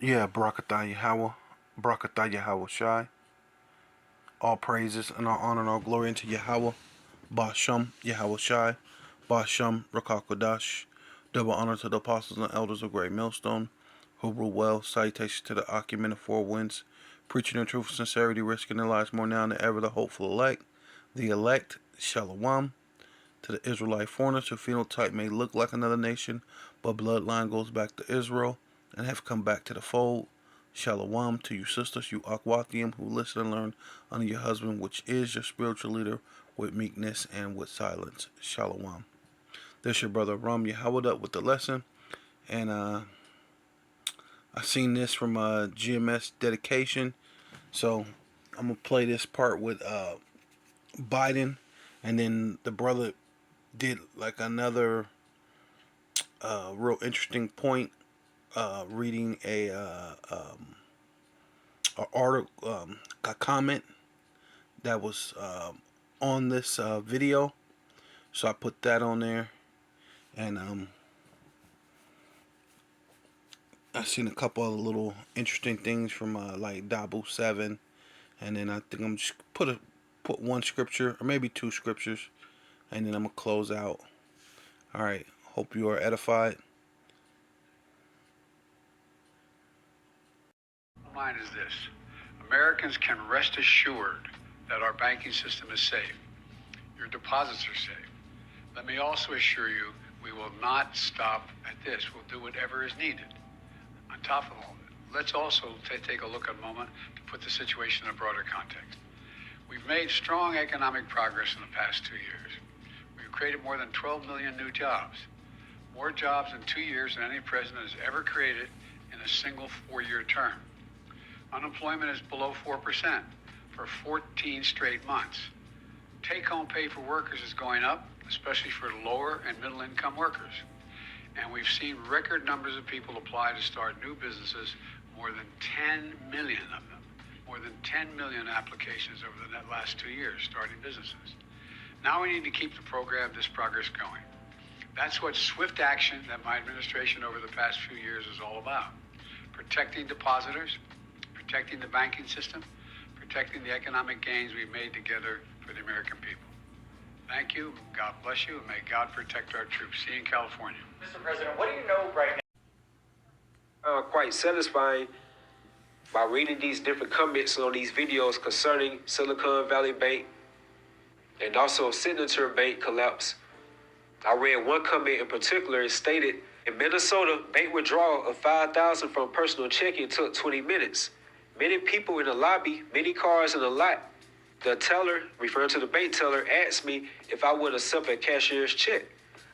Yeah, Barakatah Yahweh, Barakatah Yahweh Shai. All praises and all honor and all glory unto Yahweh, Basham Yahweh Shai, Basham Rakakodash. Double honor to the apostles and elders of Great Millstone, who rule well. Salutations to the occupant of four winds, preaching the truth and sincerity, risking their lives more now than ever. The hopeful elect, Shalom. To the Israelite foreigners whose phenotype may look like another nation, but bloodline goes back to Israel and have come back to the fold. Shalom to you sisters, you Akwathium, who listen and learn under your husband, which is your spiritual leader, with meekness and with silence. Shalom. This your brother Ram Yahawad with the lesson, and I seen this from GMS dedication, so I'm gonna play this part with Biden, and then the brother did like another real interesting point, reading a article, a comment that was on this video. So I put that on there, and I seen a couple of little interesting things from like Dabu 7, and then I think I'm just put one scripture or maybe two scriptures, and then I'm gonna close out. All right. Hope you are edified. Line is this: Americans can rest assured that our banking system is safe. Your deposits are safe. Let me also assure you, we will not stop at this. We'll do whatever is needed. On top of all that, let's also take a look at a moment to put the situation in a broader context. We've made strong economic progress in the past 2 years. We've created more than 12 million new jobs. More jobs in 2 years than any president has ever created in a single 4-year term. Unemployment is below 4% for 14 straight months. Take-home pay for workers is going up, especially for lower and middle-income workers. And we've seen record numbers of people apply to start new businesses, more than 10 million of them. More than 10 million applications over the last 2 years starting businesses. Now we need to keep this progress going. That's what swift action that my administration over the past few years is all about. Protecting depositors, protecting the banking system, protecting the economic gains we've made together for the American people. Thank you. God bless you, and may God protect our troops. See you in California. Mr. President, what do you know right now? Quite satisfying by reading these different comments on these videos concerning Silicon Valley Bank and also Signature Bank collapse. I read one comment in particular. It stated, in Minnesota, bank withdrawal of $5,000 from personal checking took 20 minutes. Many people in the lobby, many cars in the lot. The teller, referring to the bank teller, asked me if I would accept a cashier's check.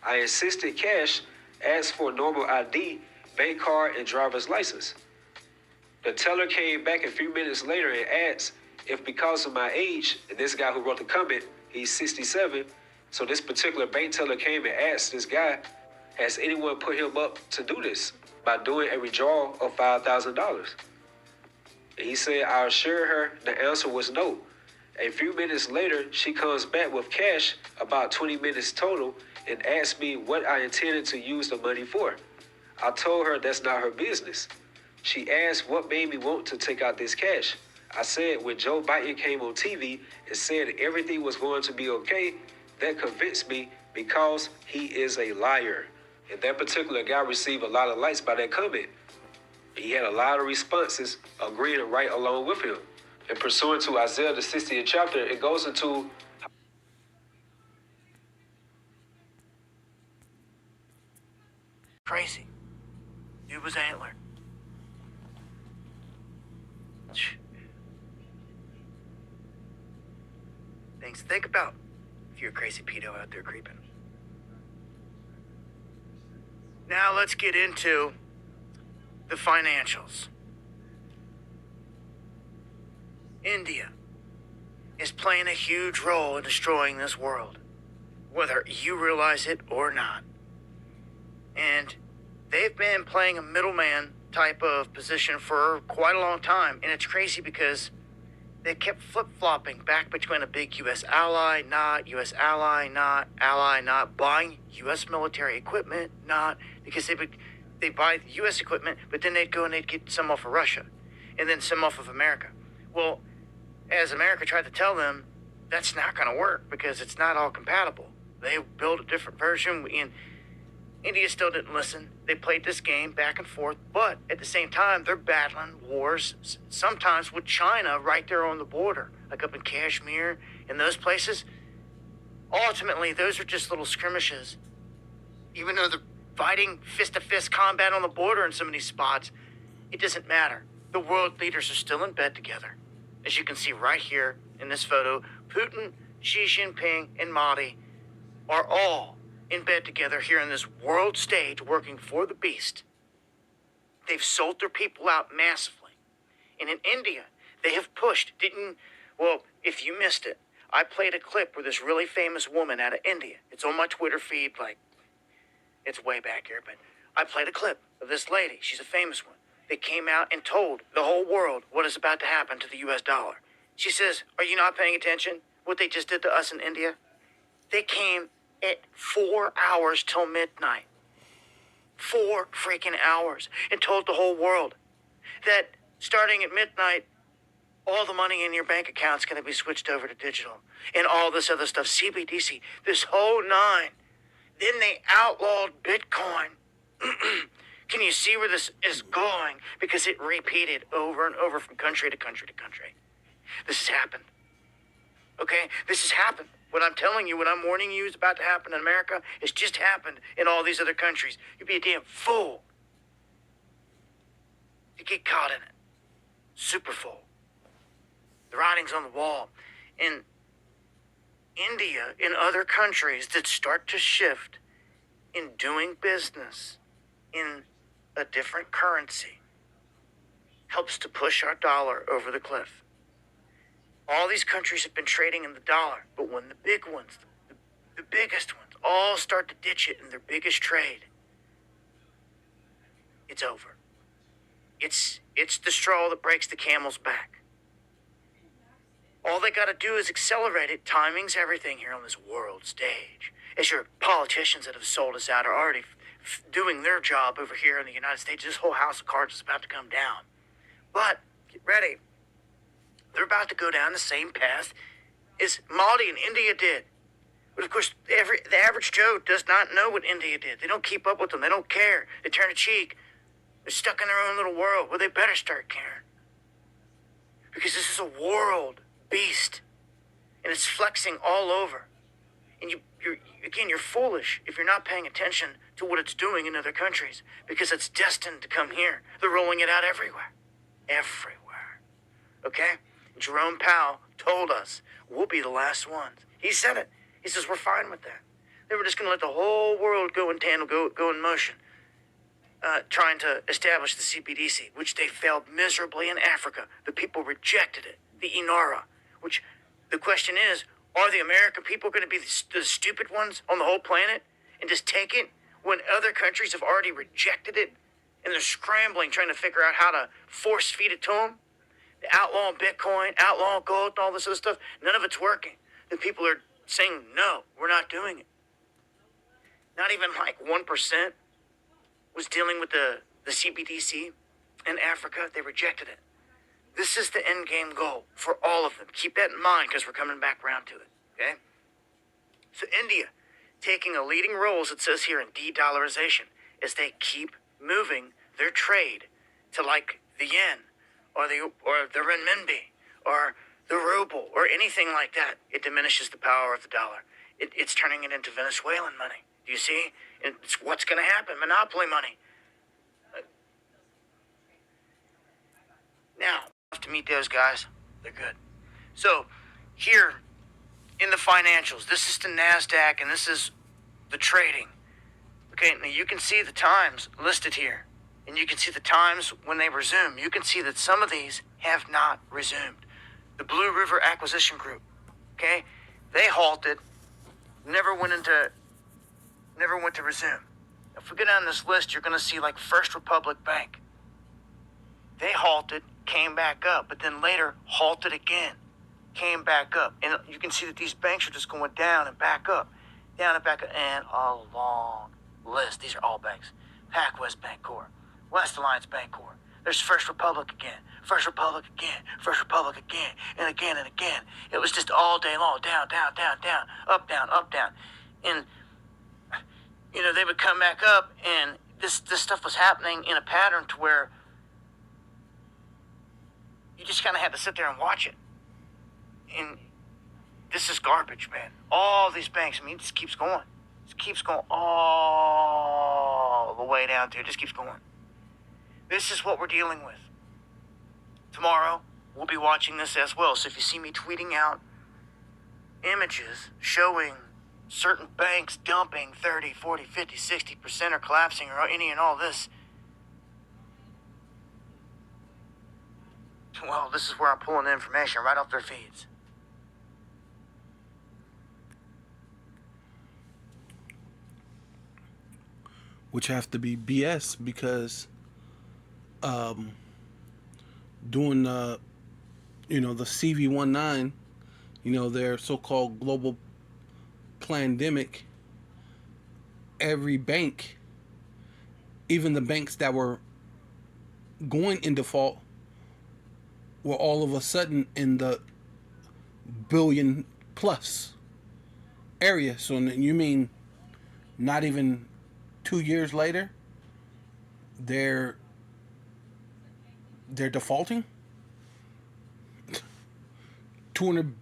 I insisted cash, asked for normal ID, bank card, and driver's license. The teller came back a few minutes later and asked if because of my age, and this guy who wrote the comment, he's 67, so this particular bank teller came and asked this guy, has anyone put him up to do this by doing a withdrawal of $5,000? And he said, I assured her the answer was no. A few minutes later, she comes back with cash, about 20 minutes total, and asked me what I intended to use the money for. I told her that's not her business. She asked what made me want to take out this cash. I said when Joe Biden came on TV and said everything was going to be okay, that convinced me because he is a liar. And that particular guy received a lot of likes by that comment. He had a lot of responses agreeing right along with him. And pursuant to Isaiah the 60th chapter, it goes into crazy. Dude was antler. Things to think about if you're a crazy pedo out there creeping. Now let's get into the financials. India is playing a huge role in destroying this world, whether you realize it or not. And they've been playing a middleman type of position for quite a long time. And it's crazy because they kept flip-flopping back between a big U.S. ally, not U.S. ally, not ally, not buying U.S. military equipment, not, because They buy U.S. equipment, but then they'd go and they'd get some off of Russia, and then some off of America. Well, as America tried to tell them, that's not going to work because it's not all compatible. They built a different version, and India still didn't listen. They played this game back and forth, but at the same time, they're battling wars, sometimes with China right there on the border, like up in Kashmir and those places. Ultimately, those are just little skirmishes. Even though they're fighting fist-to-fist combat on the border in some of these spots, it doesn't matter. The world leaders are still in bed together. As you can see right here in this photo, Putin, Xi Jinping, and Modi are all in bed together here on this world stage working for the beast. They've sold their people out massively. And in India, they have pushed, well, if you missed it, I played a clip where this really famous woman out of India, it's on my Twitter feed, like, it's way back here, but I played a clip of this lady, she's a famous one, that came out and told the whole world what is about to happen to the US dollar. She says, are you not paying attention? What they just did to us in India? They came at 4 hours till midnight. 4 freaking hours. And told the whole world that starting at midnight, all the money in your bank account's going to be switched over to digital. And all this other stuff, CBDC, this whole nine. Then they outlawed Bitcoin. Can you see where this is going? Because it repeated over and over from country to country to country. This has happened. Okay? This has happened. What I'm telling you, what I'm warning you is about to happen in America, it's just happened in all these other countries. You'd be a damn fool to get caught in it. Super fool. The writing's on the wall. In India, in other countries that start to shift in doing business in a different currency, helps to push our dollar over the cliff. All these countries have been trading in the dollar, but when the big ones, the biggest ones, all start to ditch it in their biggest trade, it's over. It's the straw that breaks the camel's back. All they got to do is accelerate it. Timing's everything here on this world stage. As your politicians that have sold us out are already doing their job over here in the United States, this whole house of cards is about to come down. But get ready. They're about to go down the same path as Modi and India did. But of course, the average Joe does not know what India did. They don't keep up with them. They don't care. They turn a cheek. They're stuck in their own little world. Well, they better start caring. Because this is a world beast. And it's flexing all over. And you're foolish if you're not paying attention to what it's doing in other countries. Because it's destined to come here. They're rolling it out everywhere. Everywhere. Okay? Jerome Powell told us we'll be the last ones. He said it. He says we're fine with that. They were just going to let the whole world go in tandem, go in motion, trying to establish the CBDC, which they failed miserably in Africa. The people rejected it. The INARA, which the question is, are the American people going to be the stupid ones on the whole planet and just take it when other countries have already rejected it and they're scrambling, trying to figure out how to force feed it to them? Outlaw Bitcoin, outlaw gold, and all this other stuff. None of it's working. The people are saying, no, we're not doing it. Not even like 1% was dealing with the CBDC in Africa. They rejected it. This is the end game goal for all of them. Keep that in mind because we're coming back around to it, okay? So India, taking a leading role, as it says here, in de-dollarization, as they keep moving their trade to like the yen, or the renminbi, or the ruble, or anything like that. It diminishes the power of the dollar. It's turning it into Venezuelan money. Do you see? It's what's going to happen. Monopoly money. Now, to meet those guys, they're good. So, here in the financials, this is the NASDAQ, and this is the trading. Okay, now you can see the times listed here. And you can see the times when they resume. You can see that some of these have not resumed. The Blue River Acquisition Group, okay? They halted, never went to resume. If we go down this list, you're going to see like First Republic Bank. They halted, came back up, but then later halted again, came back up. And you can see that these banks are just going down and back up, and a long list. These are all banks. PacWest Bancorp, West Alliance Bancorp. There's First Republic again, First Republic again, First Republic again, and again and again. It was just all day long, down, down, down, down, up, down, up, down. And, you know, they would come back up, and this stuff was happening in a pattern to where you just kind of had to sit there and watch it. And this is garbage, man. All these banks, I mean, it just keeps going. It keeps going all the way down to it. Just keeps going. This is what we're dealing with. Tomorrow, we'll be watching this as well. So if you see me tweeting out images showing certain banks dumping 30, 40, 50, 60% or collapsing or any and all this, well, this is where I'm pulling the information right off their feeds. Which have to be BS because doing the CV19, their so-called global pandemic, every bank, even the banks that were going in default, were all of a sudden in the billion plus area. So you mean not even 2 years later, they're defaulting? 2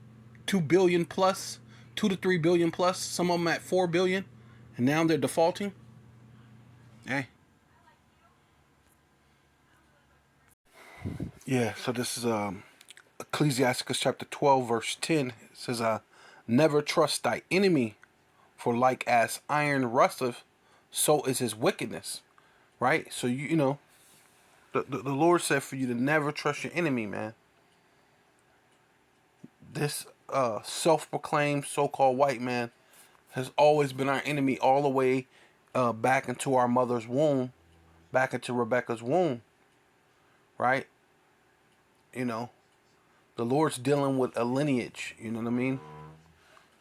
billion plus, 2 to 3 billion plus, some of them at 4 billion, and now they're defaulting? Hey. Yeah, so this is Ecclesiasticus chapter 12, verse 10. It says, never trust thy enemy, for like as iron rusteth, so is his wickedness. Right? So, the Lord said for you to never trust your enemy, man. This self-proclaimed so-called white man has always been our enemy all the way back into our mother's womb, back into Rebecca's womb. Right? The Lord's dealing with a lineage, you know what I mean?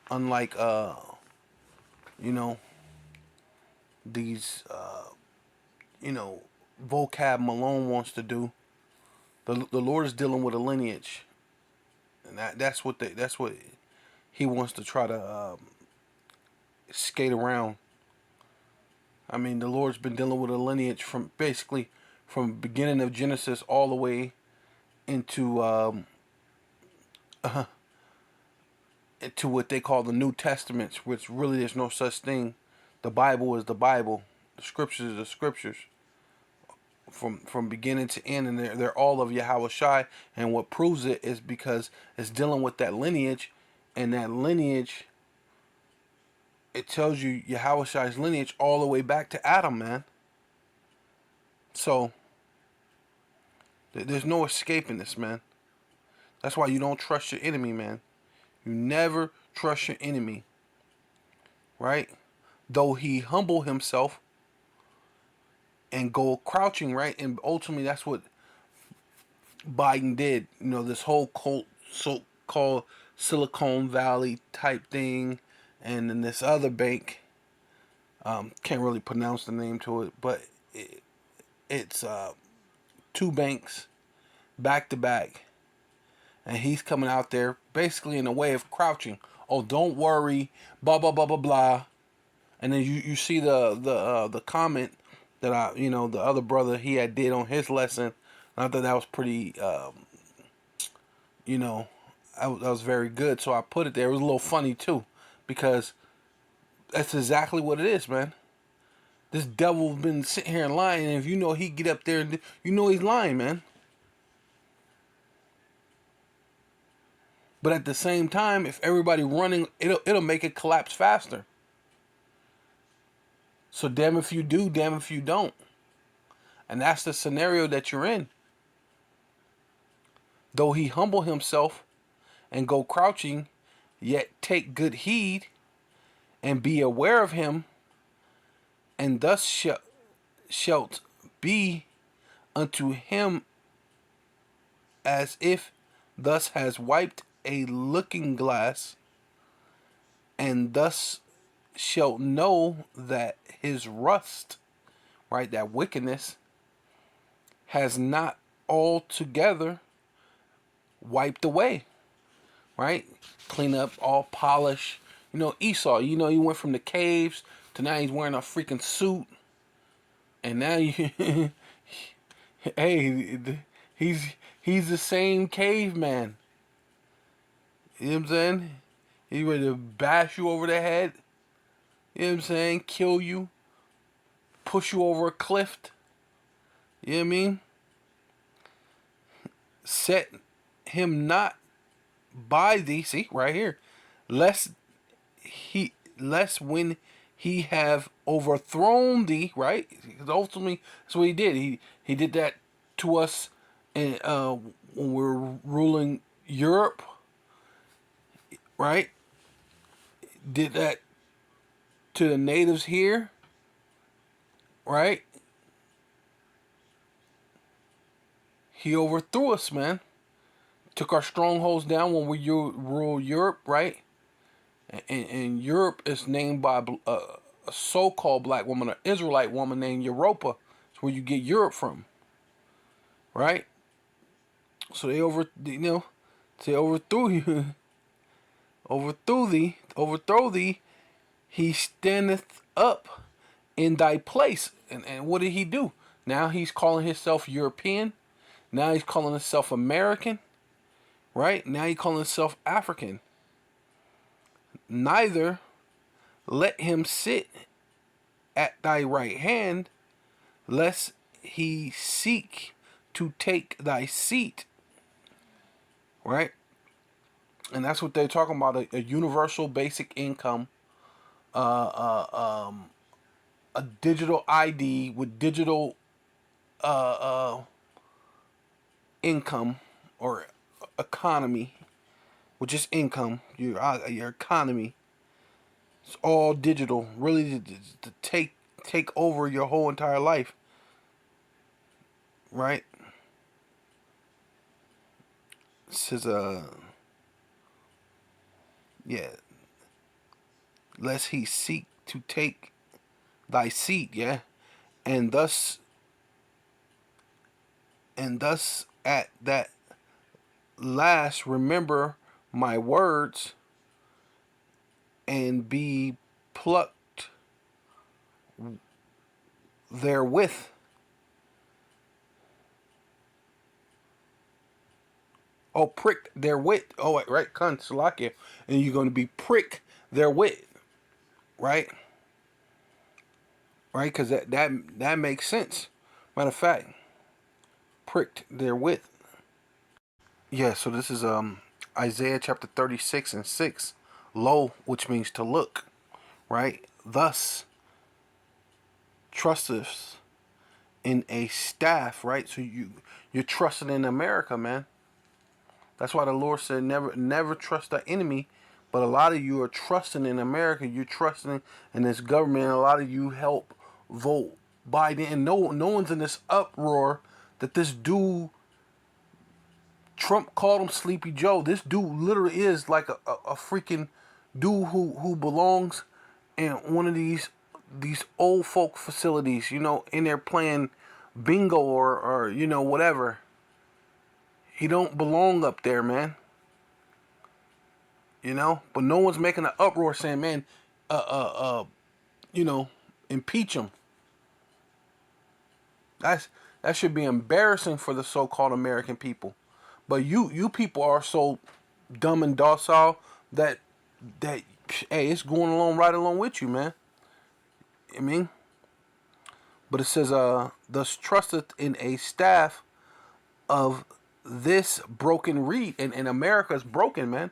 Unlike, these, vocab Malone wants to do. The Lord is dealing with a lineage, and that's what he wants to try to skate around. I mean, the Lord's been dealing with a lineage from beginning of Genesis all the way into into what they call the New Testaments, which really there's no such thing. The Bible is the Bible. The Scriptures are the Scriptures. From beginning to end, and they're all of Yahweh Shai. And what proves it is because it's dealing with that lineage, and that lineage, it tells you Yahweh Shai's lineage all the way back to Adam, man. So there's no escaping this, man. That's why you don't trust your enemy, man. You never trust your enemy. Right? Though he humble himself and go crouching, right? And ultimately that's what Biden did. This whole so-called Silicon Valley type thing. And then this other bank, can't really pronounce the name to it, but it's 2 banks back to back, and he's coming out there basically in a way of crouching. Oh, don't worry, blah blah blah blah blah. And then you see the comment that the other brother he had did on his lesson. And I thought that was pretty that was very good. So I put it there. It was a little funny too, because that's exactly what it is, man. This devil's been sitting here and lying, and if he get up there, and he's lying, man. But at the same time, if everybody running, it'll make it collapse faster. So damn if you do, damn if you don't. And that's the scenario that you're in. Though he humble himself and go crouching, yet take good heed and be aware of him, and thus shalt be unto him as if thus has wiped a looking glass, and thus shalt know that his rust right, that wickedness has not altogether wiped away, right? Clean up, all polish. You know, Esau, you know, he went from the caves to now he's wearing a freaking suit. And now you, hey, he's the same caveman. You know what I'm saying? He's ready to bash you over the head. You know what I'm saying? Kill you. Push you over a cliff. You know what I mean? Set him not by thee. See, right here. Lest when he have overthrown thee, right? Because ultimately, that's what he did. He did that to us in, when we were ruling Europe, right? Did that to the natives here, right? He overthrew us, man. Took our strongholds down when we ruled Europe, right? And Europe is named by a so-called black woman, an Israelite woman named Europa. That's where you get Europe from, right? So they overthrew you, overthrow thee. He standeth up in thy place. And what did he do? Now he's calling himself European. Now he's calling himself American, right? Now he's calling himself African. Neither let him sit at thy right hand, lest he seek to take thy seat, right? And that's what they're talking about, a universal basic income, a digital ID with digital income or economy, which is income, your economy. It's all digital, really, to take over your whole entire life, right? It says, yeah, lest he seek to take thy seat, yeah, and thus at that last remember my words and be plucked therewith. Oh, pricked therewith. Oh, right, Salakia. And you're going to be pricked therewith, right? Right, because that makes sense. Matter of fact, pricked therewith. Yeah, so this is Isaiah chapter 36 and 6. Lo, which means to look, right? Thus trusteth in a staff, right? So you're trusting in America, man. That's why the Lord said never trust the enemy. But a lot of you are trusting in America. You're trusting in this government. And a lot of you help vote Biden. And no one's in this uproar that this dude, Trump called him Sleepy Joe. This dude literally is like a freaking dude who belongs in one of these old folk facilities, you know, in there playing bingo or you know, whatever. He don't belong up there, man. You know, but no one's making an uproar saying, man, you know, impeach him. That should be embarrassing for the so-called American people. But you people are so dumb and docile that hey, it's going along right along with you, man. I mean, but it says, thus trusteth in a staff of this broken reed. And America is broken, man.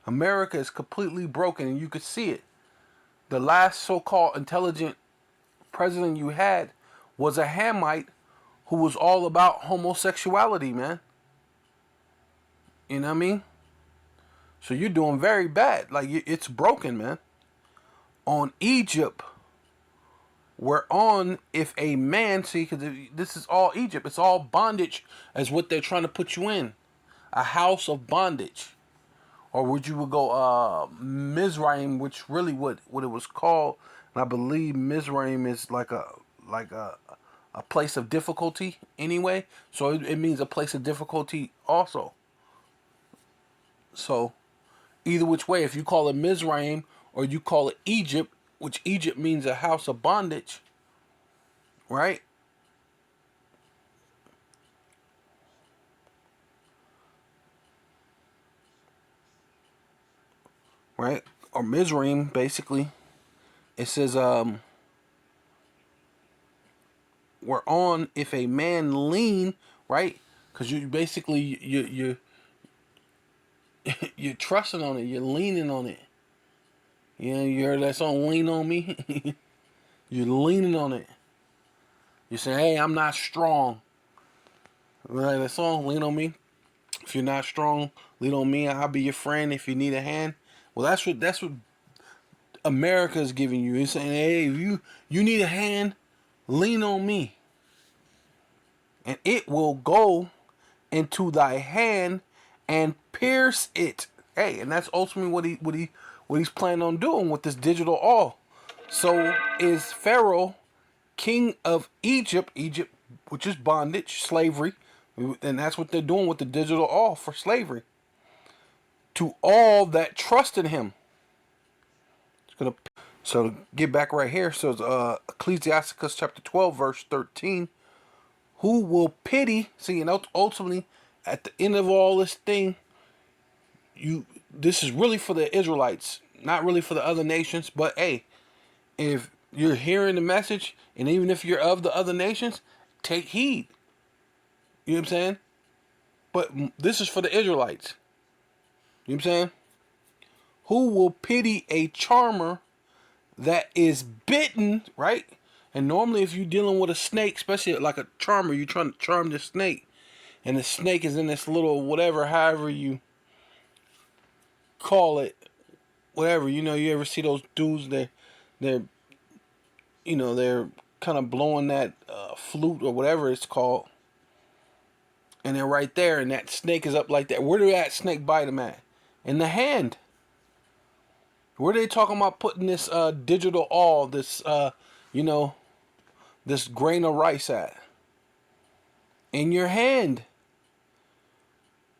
America is completely broken, and you could see it. The last so-called intelligent president you had was a Hamite who was all about homosexuality, man. You know what I mean? So you're doing very bad. Like, it's broken, man. On Egypt, whereon if a man, see, because this is all Egypt. It's all bondage as what they're trying to put you in. A house of bondage. Or would you would go Mizraim, which really what it was called. And I believe Mizraim is like like a place of difficulty anyway. So it means a place of difficulty also. So either which way, if you call it Mizraim or you call it Egypt, which Egypt means a house of bondage, right? Right? Or Mizraim, basically. It says, we're on if a man lean, right? Because you basically you're trusting on it, you're leaning on it. You know, you heard that song, "Lean on Me." You're leaning on it. You say, "Hey, I'm not strong." Right? That song, "Lean on Me." If you're not strong, lean on me. I'll be your friend if you need a hand. Well, that's what America's giving you. It's saying, "Hey, if you need a hand, lean on me, and it will go into thy hand and pierce it." Hey, and that's ultimately what he's planning on doing with this digital all. So is Pharaoh, king of Egypt, which is bondage, slavery, and that's what they're doing with the digital all for slavery. To all that trust in him. So to get back right here, so Ecclesiasticus chapter 12, verse 13. Who will pity? See, and ultimately, at the end of all this thing, this is really for the Israelites, not really for the other nations. But hey, if you're hearing the message, and even if you're of the other nations, take heed. You know what I'm saying? But this is for the Israelites. You know what I'm saying? Who will pity a charmer that is bitten, right? And normally if you're dealing with a snake, especially like a charmer, you're trying to charm the snake. And the snake is in this little whatever, however you call it. Whatever, you know, you ever see those dudes, they're they're kind of blowing that flute or whatever it's called. And they're right there, and that snake is up like that. Where did that snake bite him at? In the hand. Where are they talking about putting this digital all, this this grain of rice at? In your hand.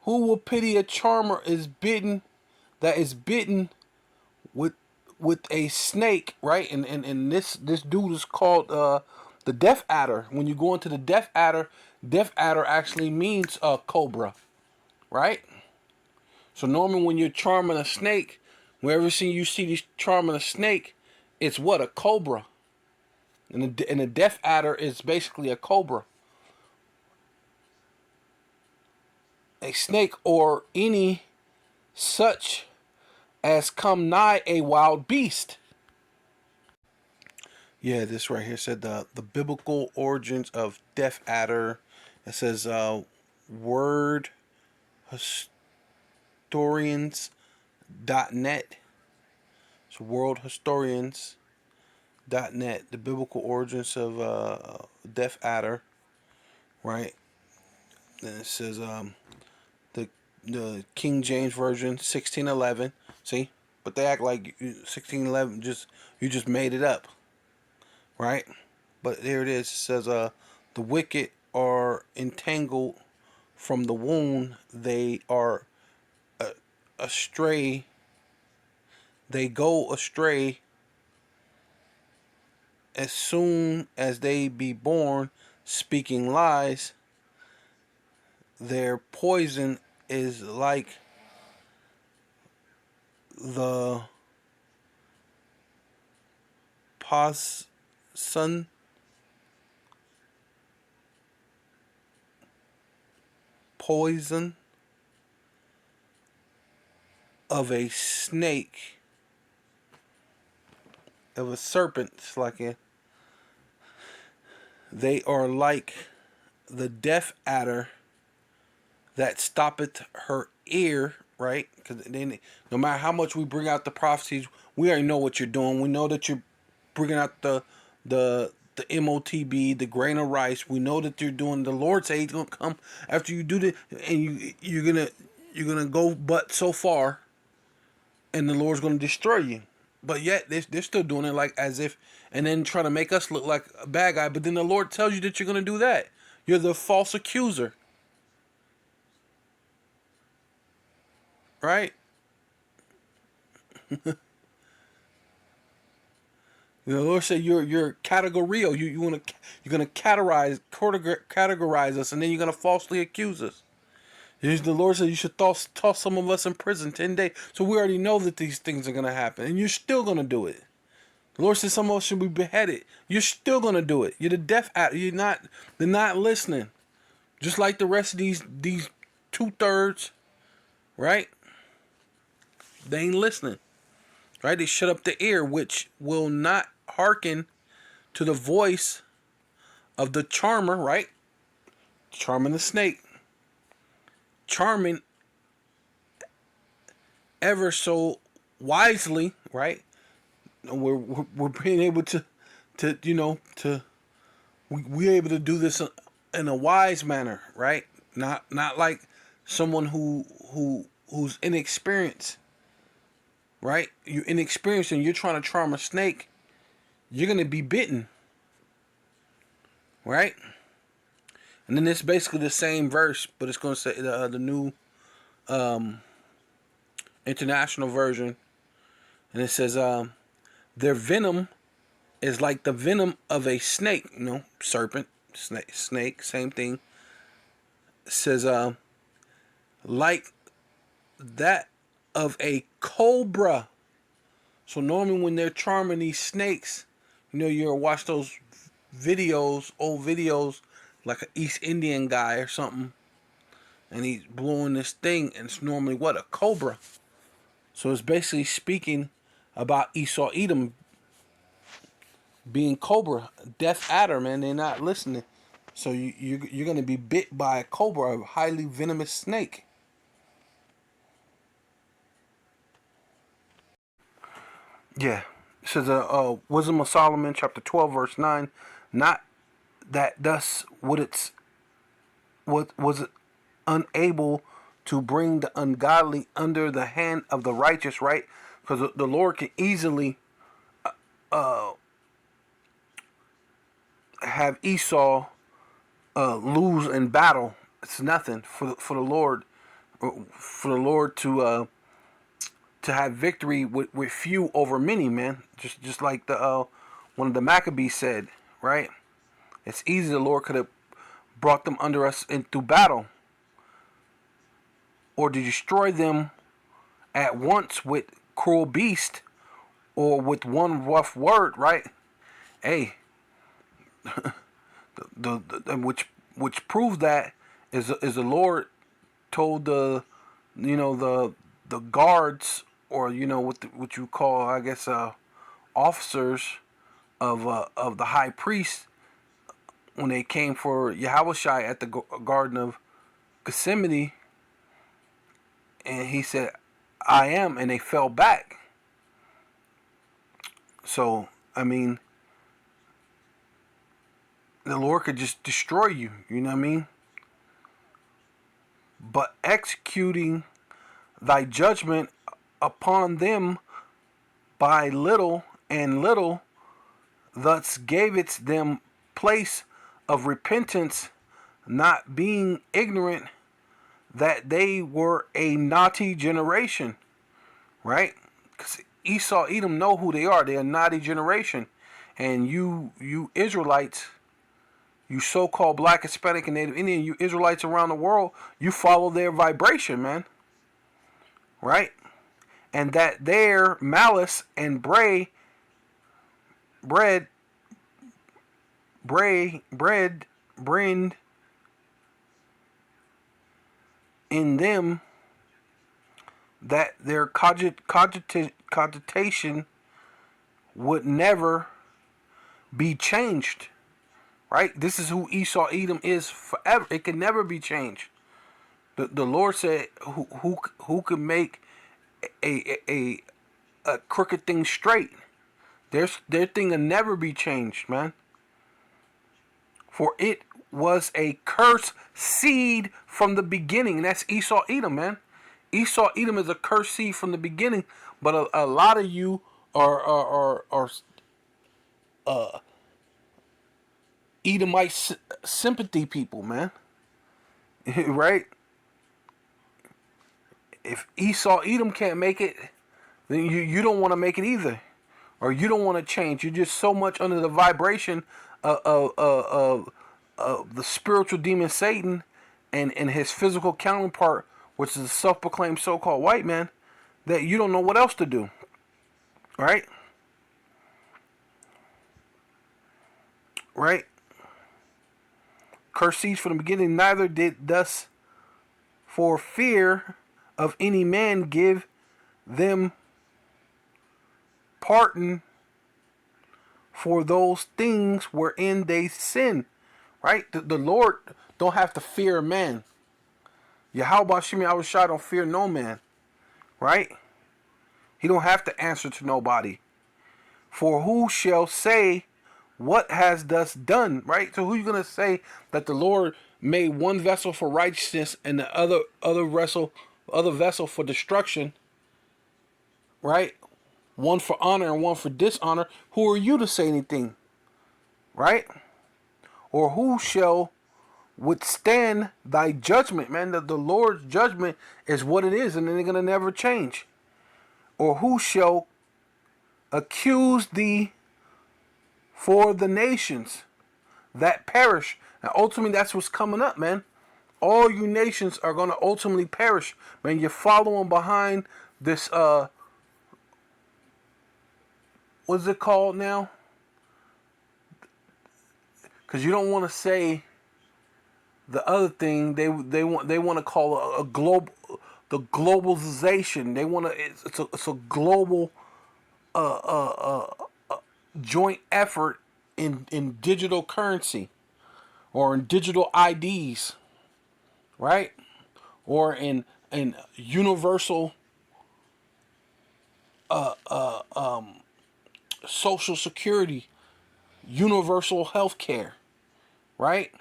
Who will pity a charmer that is bitten with a snake, right? And this dude is called the death adder. When you go into the death adder actually means cobra, right? So normally when you're charming a snake, wherever you see these charming a snake, it's what? A cobra. And the death adder is basically a cobra. A snake or any such as come nigh a wild beast. Yeah, this right here said the biblical origins of death adder. It says word historians.net. So worldhistorians.net. The biblical origins of death adder, right? Then it says the King James Version 1611. See, but they act like 1611 you just made it up, right? But there it is. It says the wicked are entangled from the wound. They are astray. They go astray as soon as they be born, speaking lies. Their poison is like the poison of a snake, of a serpent. It's like they are like the death adder that stoppeth her ear, right? Because no matter how much we bring out the prophecies, we already know what you're doing. We know that you're bringing out the MOTB, the grain of rice. We know that you're doing. The Lord say He's gonna come after you do this, and you're gonna go but so far, and the Lord's gonna destroy you. but yet they're still doing it like as if, and then trying to make us look like a bad guy. But then the Lord tells you that you're going to do that. You're the false accuser. Right? The Lord said you're categorio. You're gonna categorize us, and then you're gonna falsely accuse us. The Lord said you should toss some of us in prison 10 days. So we already know that these things are gonna happen, and you're still gonna do it. The Lord said some of us should be beheaded. You're still gonna do it. You're the deaf act. They're not listening. Just like the rest of these 2/3, right? They ain't listening. Right? They shut up the ear, which will not hearken to the voice of the charmer, right? Charming the snake. Charming ever so wisely, right? We're being able to we're able to do this in a wise manner, right? Not like someone who's inexperienced. Right? You're inexperienced and you're trying to charm a snake, you're going to be bitten. Right? And then it's basically the same verse, but it's going to say the new international version. And it says, their venom is like the venom of a snake. Serpent, snake, same thing. It says, like that of a cobra. So normally when they're charming these snakes, you'll watch those videos, old videos, like an East Indian guy or something, and he's blowing this thing, and it's normally what? A cobra. So it's basically speaking about Esau Edom being cobra, death adder, man. They're not listening. So you're going to be bit by a cobra, a highly venomous snake. Yeah, it says, Wisdom of Solomon, chapter 12, verse 9. Not that thus was it unable to bring the ungodly under the hand of the righteous, right? Because the Lord can easily have Esau lose in battle. It's nothing for the Lord to have victory with few over many, man. Just like the one of the Maccabees said, right? It's easy. The Lord could have brought them under us through battle, or to destroy them at once with cruel beast, or with one rough word, right? Hey, which proves that is the Lord told the guards, or what you call, I guess, officers of the high priest, when they came for Yahushua at the Garden of Gethsemane, and he said, "I am," and they fell back. So I mean, the Lord could just destroy you. You know what I mean? But executing thy judgment upon them by little and little, thus gavest them place of repentance, not being ignorant that they were a naughty generation. Right? Because Esau, Edom know who they are. They're a naughty generation. And you Israelites, you so-called black, Hispanic, and Native Indian, you Israelites around the world, you follow their vibration, man. Right? And that their malice and bread in them, that their cogitation would never be changed. Right? This is who Esau Edom is forever. It can never be changed. The Lord said, who could make a crooked thing straight? Their thing will never be changed, man. For it was a cursed seed from the beginning. And that's Esau Edom, man. Esau Edom is a cursed seed from the beginning. But a lot of you are Edomite sympathy people, man. Right? If Edom can't make it, then you don't want to make it either, or you don't want to change. You're just so much under the vibration of the spiritual demon Satan and his physical counterpart, which is a self-proclaimed so-called white man, that you don't know what else to do. Right? Right? Curse seeds from the beginning, neither did thus for fear of any man give them pardon for those things wherein they sin. Right? The Lord don't have to fear man. Yahweh Shemi Awashai don't fear no man. Right? He don't have to answer to nobody. For who shall say what has thus done? Right? So who you gonna say that the Lord made one vessel for righteousness and the other vessel for destruction? Right? One for honor and one for dishonor. Who are you to say anything? Right? Or who shall withstand thy judgment? Man, the Lord's judgment is what it is, and it ain't gonna never change. Or who shall accuse thee for the nations that perish? And ultimately, that's what's coming up, man. All you nations are gonna ultimately perish. Man, you're following behind this what's it called now? Because you don't want to say the other thing. They want to call a global, the globalization. They want to. It's a global joint effort in digital currency, or in digital IDs, right? Or in universal social security, universal health care, right?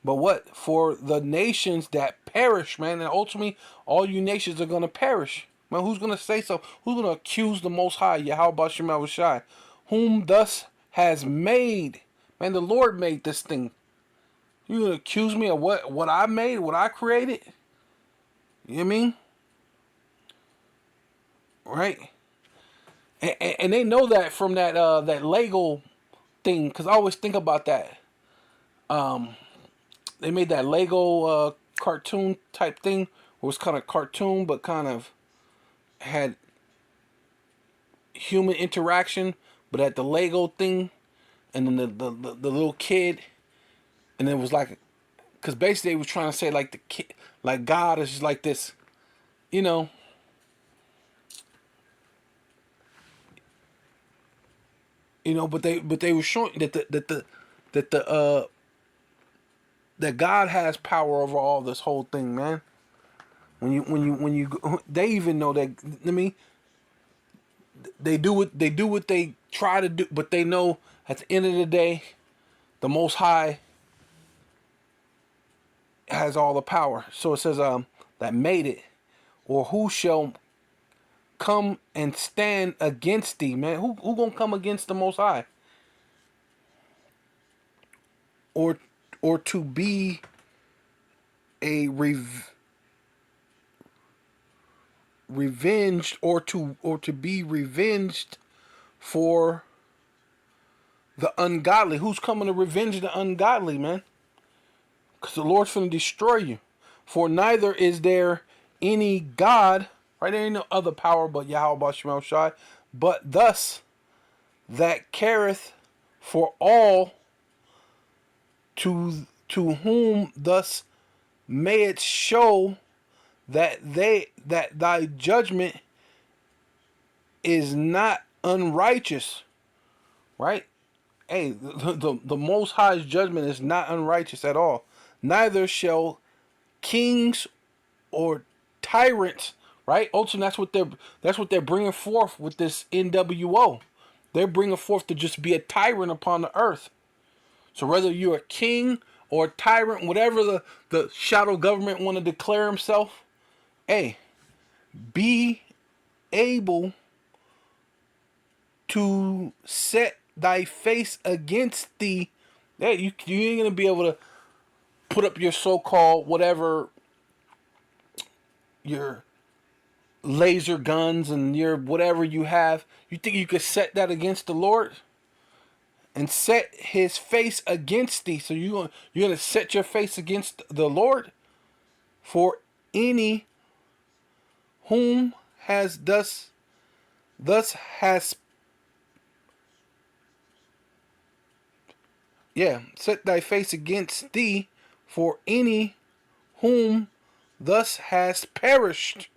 But what? For the nations that perish, man, and ultimately all you nations are going to perish. Man, who's going to say so? Who's going to accuse the Most High, Yahweh Shem Shai, whom thus has made? Man, the Lord made this thing. You going to accuse me of what I made, what I created? You know what I mean? Right? And they know that from that Lego thing, because I always think about that. They made that Lego cartoon type thing. It was kind of cartoon, but kind of had human interaction, but at the Lego thing, and then the little kid, and it was like, because basically they was trying to say like the kid, like God is just like this, you know. You know, but they were showing that God has power over all this whole thing, man. When you they even know that. I mean, they do what they try to do, but they know at the end of the day, the Most High has all the power. So it says that made it, or who shall come and stand against thee, man? Who gonna come against the Most High? Or to be a revenged, or to be revenged for the ungodly. Who's coming to revenge the ungodly, man? Because the Lord's finna destroy you. For neither is there any God, right? There ain't no other power but Yahweh Shema Shai, but thus that careth for all, to whom thus may it show that thy judgment is not unrighteous, right? Hey, the Most High's judgment is not unrighteous at all. Neither shall kings or tyrants, right? Ultimately, that's what they're bringing forth with this NWO. They're bringing forth to just be a tyrant upon the earth. So whether you're a king or a tyrant, whatever the shadow government want to declare himself, hey, be able to set thy face against thee. Yeah, you ain't gonna be able to put up your so-called whatever, your laser guns and your whatever you have. You think you could set that against the Lord and set his face against thee? So you're gonna set your face against the Lord? For any whom has thus has set thy face against thee, for any whom thus has perished,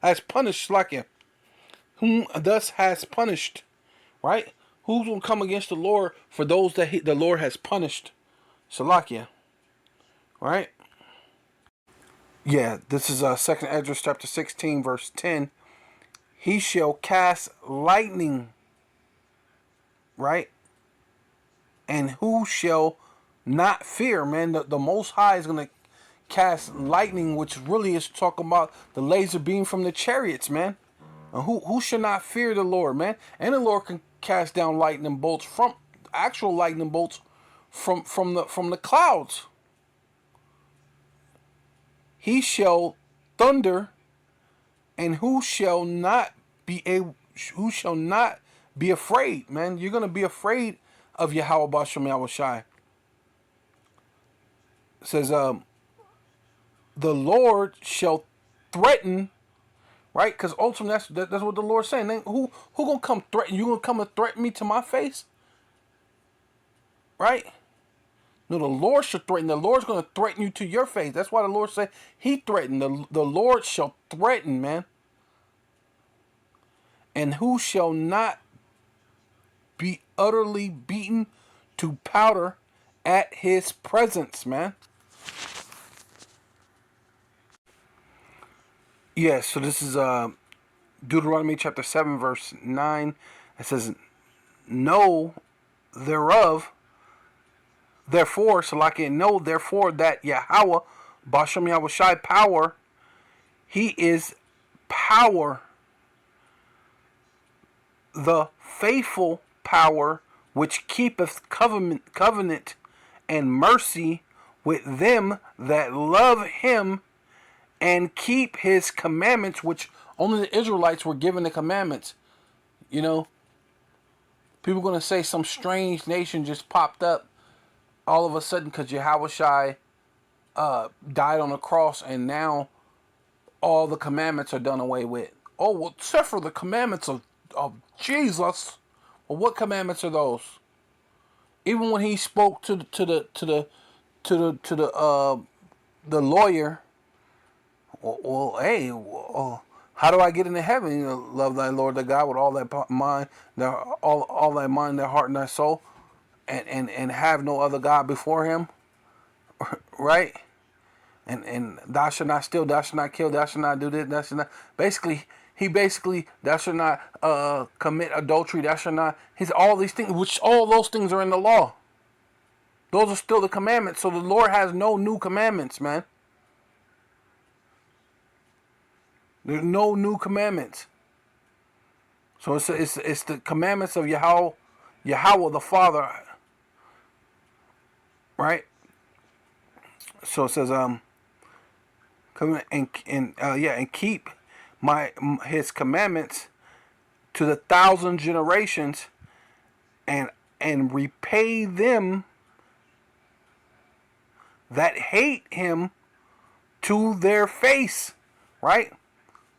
has punished, like him, whom thus has punished, right? Who's gonna come against the Lord for those that the Lord has punished? Salakia, right? Yeah, this is 2nd Ezra chapter 16 verse 10. He shall cast lightning, right? And who shall not fear, man? The Most High is going to cast lightning, which really is talking about the laser beam from the chariots, man. And who should not fear the Lord, man? And the Lord can cast down lightning bolts, from actual lightning bolts from the clouds. He shall thunder, and who shall not be afraid, man? You're gonna be afraid of Yahweh Bashem Yahushai. It says, the Lord shall threaten, right? Because ultimately that's what the Lord's saying. Then who gonna come threaten you? Gonna come and threaten me to my face, right? No, the Lord should threaten. The Lord's going to threaten you to your face. That's why the Lord said he threatened. The Lord shall threaten, man. And who shall not be utterly beaten to powder at his presence, man. Yeah, so this is Deuteronomy chapter 7 verse 9. It says, know thereof, therefore, Salakia, know therefore that Yahweh, Bashem Yahushai, power, he is power, the faithful power, which keepeth covenant and mercy with them that love him and keep his commandments, which only the Israelites were given the commandments. You know, people are going to say some strange nation just popped up all of a sudden because Yahushai died on the cross and now all the commandments are done away with. Oh, well, except for the commandments of Jesus. Well, what commandments are those? Even when he spoke to the lawyer, well, hey, how do I get into heaven? You know, love thy Lord thy God with all thy mind, all thy mind, thy heart, and thy soul, and have no other God before him, right? And thou shalt not steal, thou shalt not kill, thou shalt not do this, thou shalt not. Thou shalt not commit adultery, thou shalt not. All these things, which all those things are in the law. Those are still the commandments. So the Lord has no new commandments, man. There's no new commandments. So it's the commandments of Yahweh the Father, right? So it says come and keep his commandments to the 1,000 generations, and repay them that hate him to their face, right?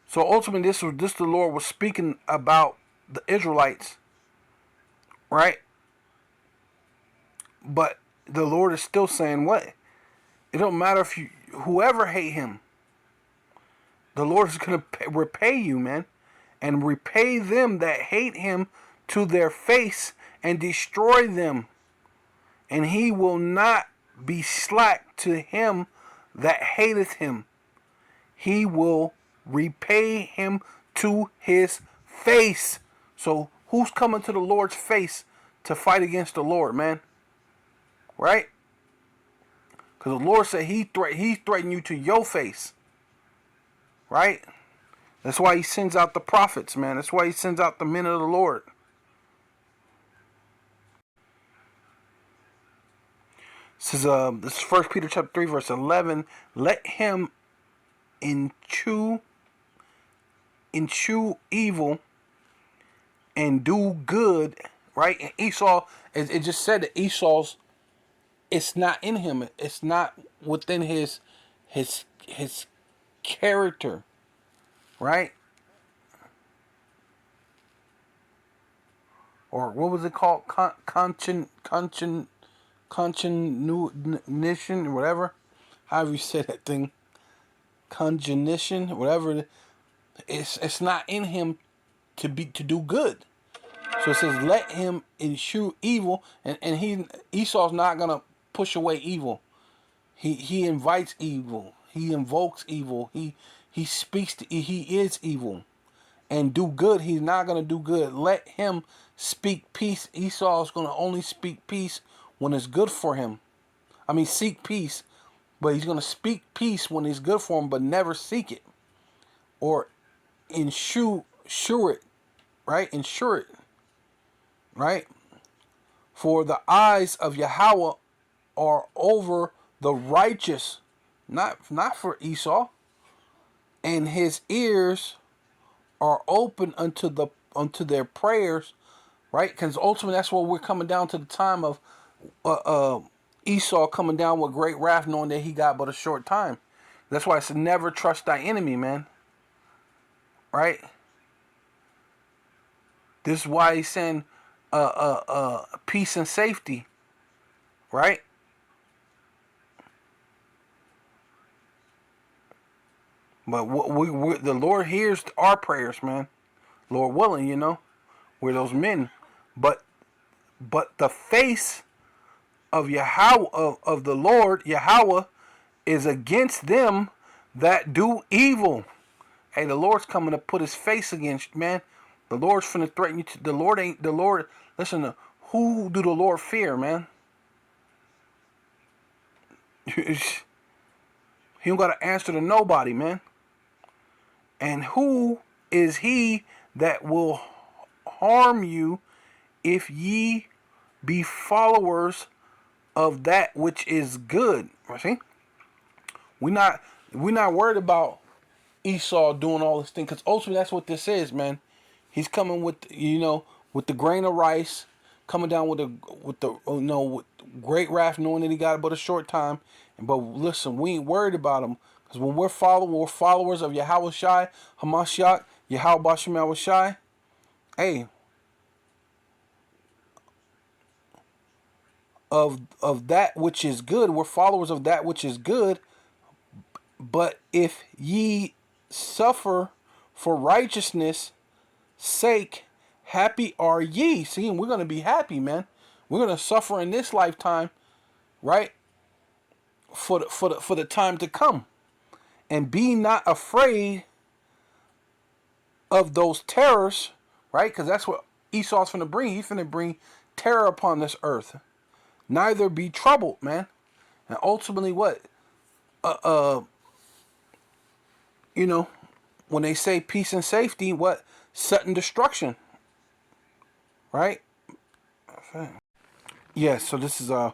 So ultimately, this the Lord was speaking about the Israelites, right? But the Lord is still saying what? It don't matter if whoever hate him, the Lord is going to repay you, man. And repay them that hate him to their face and destroy them. And he will not be slack to him that hateth him. He will repay him to his face. So who's coming to the Lord's face to fight against the Lord, man? Right? Because the Lord said he threatened you to your face. Right? That's why he sends out the prophets, man. That's why he sends out the men of the Lord. This is 1 Peter chapter 3, verse 11. Let him eschew evil and do good, right? And Esau, it just said that Esau's, it's not in him. It's not within his character, right? Or what was it called? Conscientious, or whatever. However you say that thing. Congenition, whatever. It's not in him to do good. So it says, let him eschew evil, and Esau's not gonna push away evil. He invites evil. He invokes evil. He speaks to, he is evil. And do good, he's not gonna do good. Let him speak peace. Esau's gonna only speak peace when it's good for him. I mean, seek peace, but he's gonna speak peace when it's good for him, but never seek it. Or ensure it, right? Ensure it, right? For the eyes of Yahweh are over the righteous, not for Esau, and his ears are open unto their prayers, right? Because ultimately that's what we're coming down to, the time of Esau coming down with great wrath, knowing that he got but a short time. That's why it's never trust thy enemy, man. Right? This is why he's saying peace and safety. Right? But the Lord hears our prayers, man. Lord willing, you know. We're those men. But the face of Yahweh, of the Lord, Yahweh, is against them that do evil. Hey, the Lord's coming to put his face against you, man. The Lord's finna threaten you. The Lord. Listen, who do the Lord fear, man? He don't got to answer to nobody, man. And who is he that will harm you if ye be followers of that which is good? See? We're not worried about Esau doing all this thing, because ultimately that's what this is, man. He's coming with, with the grain of rice, coming down with great wrath, knowing that he got but a short time. But listen, we ain't worried about him, because when we're followers of Yahweh Shai, Hamashiach, Yahweh Bashem Yahweh Shai. Hey, of that which is good, we're followers of that which is good. But if ye suffer for righteousness' sake, happy are ye. See, we're going to be happy, man. We're going to suffer in this lifetime, right? For the time to come. And be not afraid of those terrors, right? Because that's what Esau's finna bring. He's finna bring terror upon this earth. Neither be troubled, man. And ultimately what? When they say peace and safety, what? Sudden destruction. Right? Okay. Yes, so this is 1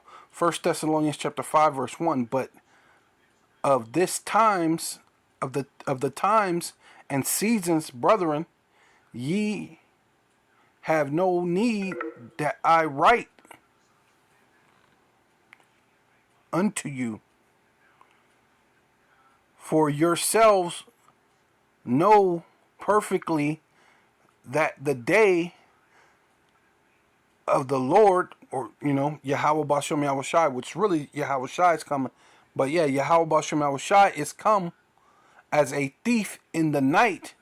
Thessalonians chapter 5, verse 1. But of the times and seasons, brethren, ye have no need that I write unto you. For yourselves know perfectly that the day of the Lord, or Yahweh Bashem Yahweh Shai, which really Yahweh Shai is coming. But yeah, Yahweh Bashem Yahweh Shai is come as a thief in the night.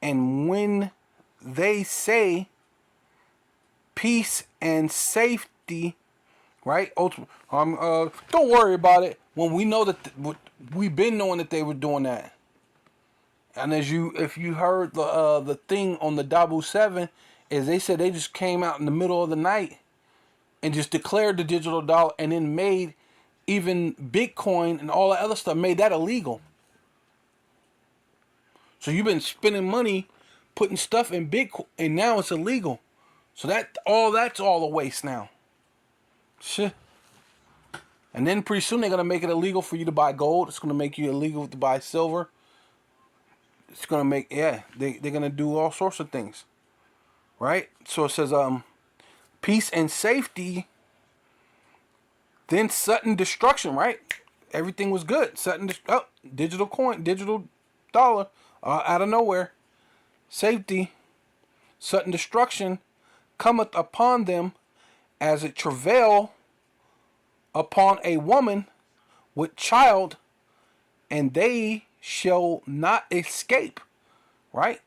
And when they say peace and safety, right? Don't worry about it. When we know that we've been knowing that they were doing that. And if you heard the thing on the Dabu 7, is they said they just came out in the middle of the night and just declared the digital dollar, and then made even Bitcoin and all that other stuff made that illegal. So you've been spending money putting stuff in Bitcoin, and now it's illegal. So that's all a waste now. Shit. And then pretty soon they're gonna make it illegal for you to buy gold. It's gonna make you illegal to buy silver. It's gonna make they're gonna do all sorts of things. Right? So it says peace and safety, then sudden destruction, right? Everything was good. Digital coin, digital dollar, out of nowhere. Safety, sudden destruction cometh upon them as it travail upon a woman with child, and they shall not escape. Right?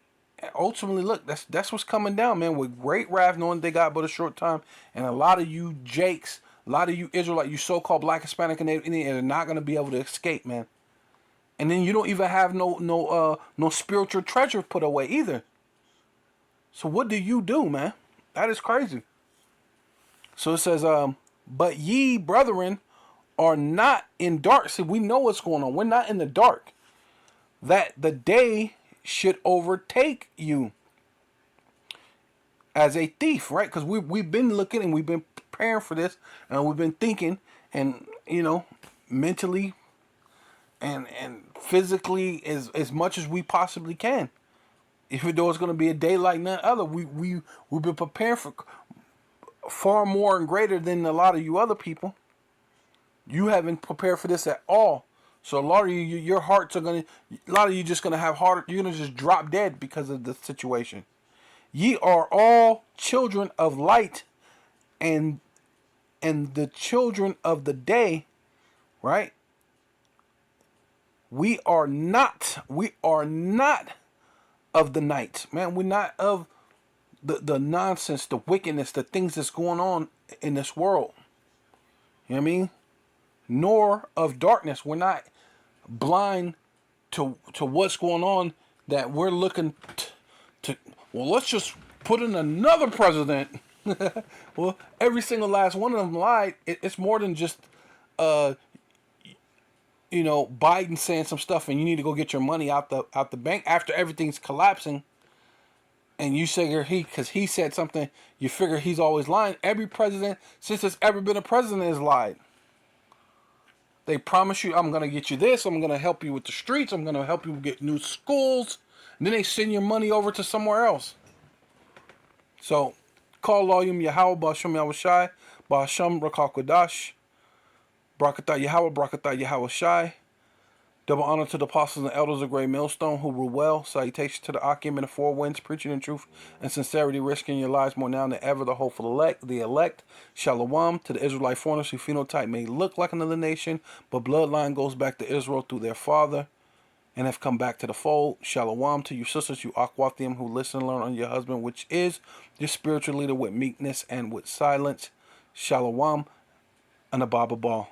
Ultimately, look, that's what's coming down, man. With great wrath, knowing they got but a short time, and a lot of you Jakes, a lot of you Israelites, you so-called Black, Hispanic, and Native Indian, are not gonna be able to escape, man. And then you don't even have no spiritual treasure put away either. So what do you do, man? That is crazy. So it says, but ye brethren are not in dark. See, we know what's going on. We're not in the dark. That the day should overtake you as a thief, right? Because we've been looking and we've been preparing for this, and we've been thinking, and mentally and physically as much as we possibly can. Even though it's going to be a day like none other, we've been preparing for far more and greater than a lot of you other people. You haven't prepared for this at all. So a lot of you, your hearts are a lot of you just going to have heart, you're going to just drop dead because of the situation. Ye are all children of light and the children of the day, right? We are not of the night, man. We're not of the nonsense, the wickedness, the things that's going on in this world. You know what I mean? Nor of darkness. We're not blind to what's going on, that we're looking to well, let's just put in another president. Well, every single last one of them lied. It's more than just Biden saying some stuff and you need to go get your money out the bank after everything's collapsing, and you figure because he said something, you figure he's always lying. Every president since there's ever been a president has lied. They promise you, I'm going to get you this, I'm going to help you with the streets, I'm going to help you get new schools, and then they send your money over to somewhere else. So, call Layum Yahweh, Ba'ashem Yahweh Shai, Ba'ashem Rakal Kodash, Brakatah Yahweh, Brakatah Yahweh Shai. Double honor to the apostles and elders of Great Millstone who rule well. Salutations to the Akim and the Four Winds, preaching in truth and sincerity, risking your lives more now than ever. The hopeful elect. Shalom to the Israelite foreigners whose phenotype may look like another nation, but bloodline goes back to Israel through their father and have come back to the fold. Shalom to you sisters, you Akwathium, who listen and learn on your husband, which is your spiritual leader, with meekness and with silence. Shalom and a Baba Ball.